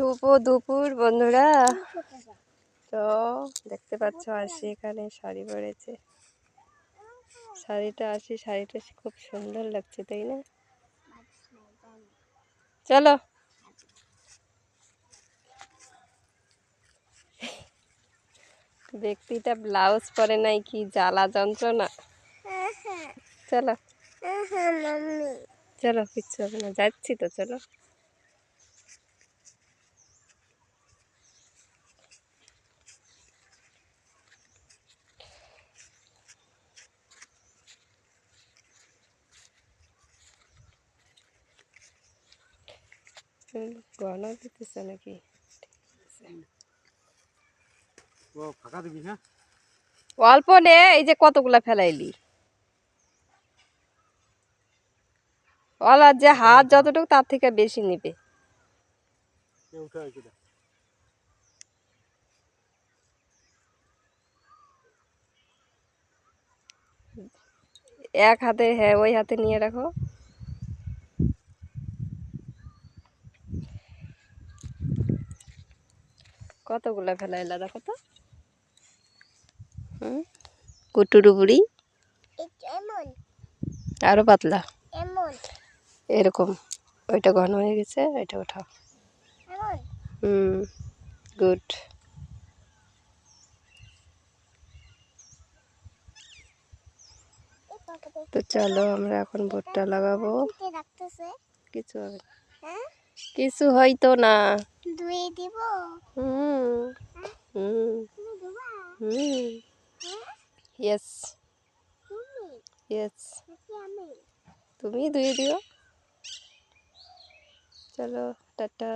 শুভ দুপুর বন্ধুরা। তো দেখতে পাচ্ছ আসি এখানে শাড়ি পরেছে। শাড়িটা খুব সুন্দর লাগছে, তাই না? চলো ব্যক্তিটা ব্লাউজ পরে নাই, কি জ্বালা যন্ত্রণা। চলো চলো, কিচ্ছু হবে না, যাচ্ছি তো, চলো। গহনা দিতেছ নাকি? ফাঁকা দিবি, হ্যাঁ অল্প নে, এই যে কতগুলা ফেলাইলি। ওলার যে হাত যতটুকু তার থেকে বেশি নিবে। এক হাতে, হ্যাঁ ওই হাতে নিয়ে রাখো। কতগুলা ফেলাইলা দেখো তো। কুটুরু বুড়ি আরো পাতলা এরকম। ওইটা ঘন হয়ে গেছে, ওইটা ওঠাও। গুড। তো চলো আমরা এখন ভুট্টা লাগাবো। কিছু হবে না, কিছু হয়তো না। ইয়েস ইয়েস, তুমি ধুয়ে দিও। চলো টাটা।